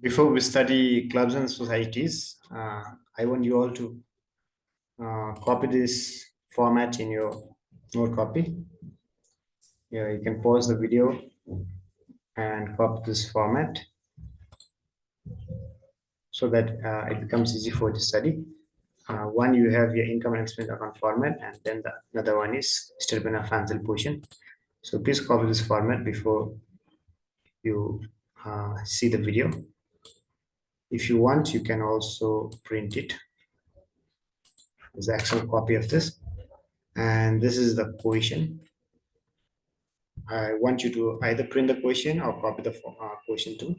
Before we study clubs and societies, I want you all to copy this format in your note copy. Yeah, you can pause the video and copy this format so that it becomes easy for you to study. One, you have your income and expense account format, and then another one is statement of financial position. So please copy this format before you see the video. If you want, you can also print it. There's an actual copy of this, and this is the question. I want you to either print the question or copy the question too.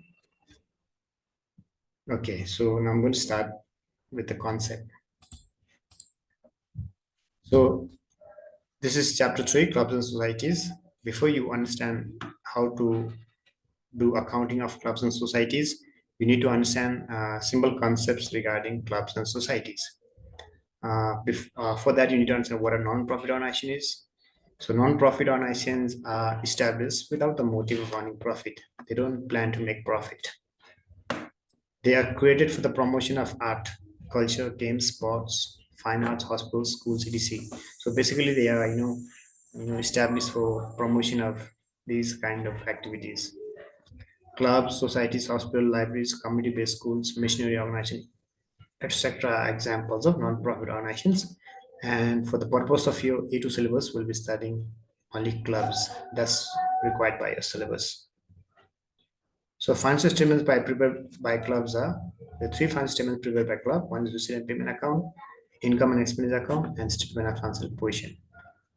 Okay, so now I'm going to start with the concept. So this is chapter 3, clubs and societies. Before you understand how to do accounting of clubs and societies, you need to understand simple concepts regarding clubs and societies. For that, you need to understand what a non-profit organization is. So non-profit organizations are established without the motive of earning profit. They don't plan to make profit. They are created for the promotion of art, culture, games, sports, fine arts, hospitals, schools, etc. So basically, they are established for promotion of these kind of activities. Clubs, societies, hospitals, libraries, community-based schools, missionary organizations, etc. are examples of non-profit organizations. And for the purpose of your A2 syllabus, we'll be studying only clubs that's required by your syllabus. So financial statements prepared by clubs are the three financial statements prepared by club. One is receipt and payment account, income and expenditure account, and statement of financial position.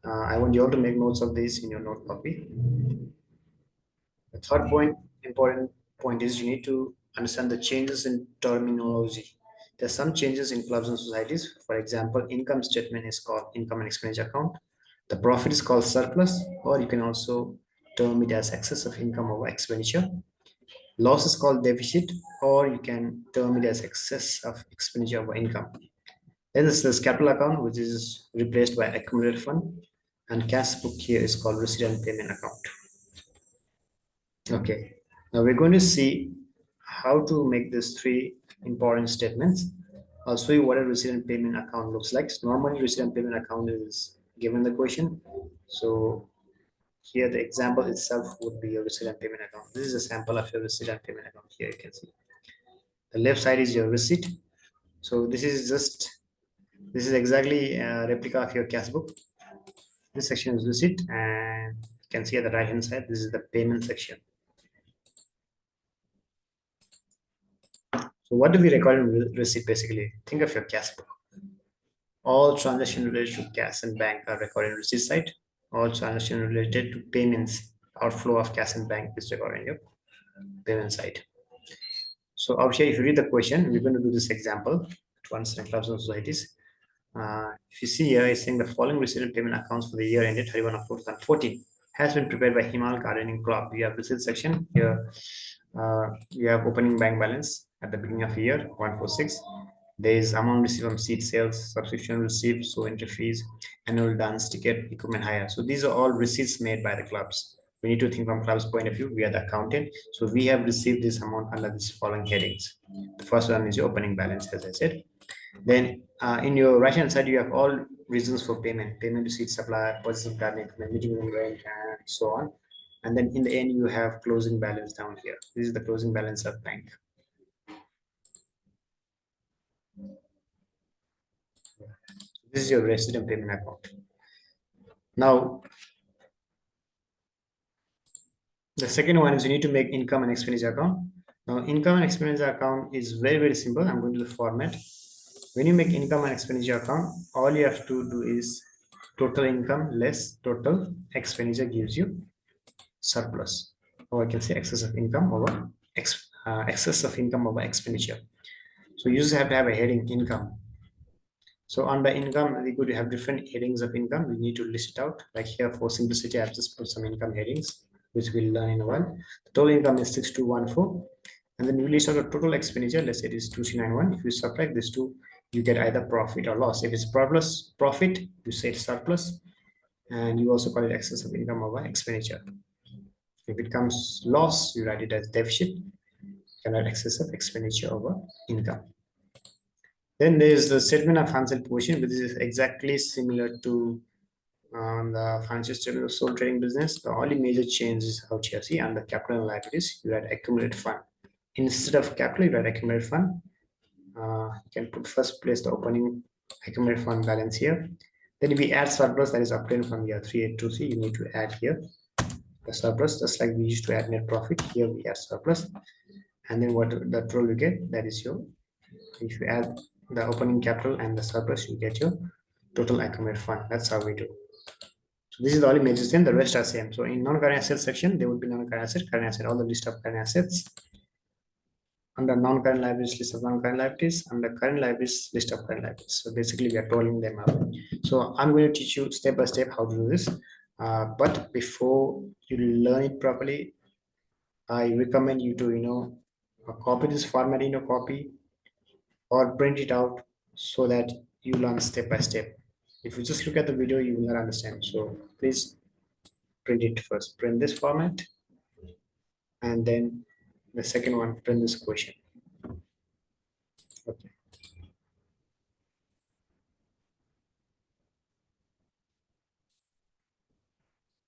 I want you all to make notes of this in your note copy. The third important point is you need to understand the changes in terminology. There are some changes in clubs and societies. For example, income statement is called income and expenditure account. The profit is called surplus, or you can also term it as excess of income over expenditure. Loss is called deficit, or you can term it as excess of expenditure over income. Then there's capital account, which is replaced by accumulated fund, and cash book here is called receipt and payment account. Okay, now we're going to see how to make these three important statements. I'll show you what a receipt and payment account looks like. So normally, receipt and payment account is given the question. So here the example itself would be your receipt and payment account. This is a sample of your receipt and payment account. Here you can see. The left side is your receipt. So this is exactly a replica of your cash book. This section is receipt, and you can see at the right hand side, this is the payment section. So what do we record in receipt basically? Think of your cash book. All transactions related to cash and bank are recorded in receipt side. All transactions related to payments, outflow of cash and bank is recorded in your payment side. So out here, if you read the question, we're going to do this example to understand clubs and societies. If you see here, it's saying the following receipt and payment accounts for the year ended 31 of 2014 has been prepared by Himal Gardening Club. We have receipt section here. You have opening bank balance at the beginning of the year 146. There is amount received from seed sales, subscription received, so entry fees, annual dance ticket, equipment hire. So these are all receipts made by the clubs. We need to think from club's point of view. We are the accountant, so we have received this amount under these following headings. The first one is your opening balance, as I said. Then in your right hand side, you have all reasons for payment: payment to seed supplier, purchase of garden equipment, meeting rent, and so on. And then in the end, you have closing balance down here. This is the closing balance of bank. This is your receipt and payment account. Now, the second one is you need to make income and expenditure account. Now, income and expenditure account is very, very simple. I'm going to the format. When you make income and expenditure account, all you have to do is total income less total expenditure gives you surplus, or I can say excess of income over expenditure. So you just have to have a heading income. So under income, we could have different headings of income. We need to list it out. Like here, for simplicity, I've just put some income headings, which we'll learn in a while. The total income is 6214, and then we list out the total expenditure. Let's say it is 2391. If you subtract these two, you get either profit or loss. If it's profit, you say it's surplus, and you also call it excess of income over expenditure. If it comes loss, you write it as deficit. cannot excessive expenditure over income. Then there is the statement of financial position, which is exactly similar to the financial statement of sole trading business. The only major change is out here. See, under capital and liabilities, you had accumulated fund. Instead of capital, you had accumulated fund. You can put first place the opening accumulated fund balance here. Then we add surplus that is obtained from here 3823. You need to add here the surplus, just like we used to add net profit. Here we add surplus, and then what the total you get, that is your, if you add the opening capital and the surplus, you get your total accumulated fund. That's how we do. So this is the only major thing. The rest are same. So in non-current assets section, there would be non-current asset, current asset, all the list of current assets. Under non-current liabilities, list of non-current liabilities. Under current liabilities, list of current liabilities. So basically, we are totaling them up. So I'm going to teach you step by step how to do this. But before you learn it properly, I recommend you to copy this format in your copy or print it out so that you learn step by step. If you just look at the video, you will not understand. So please print it first. Print this format, and then the second one, print this question.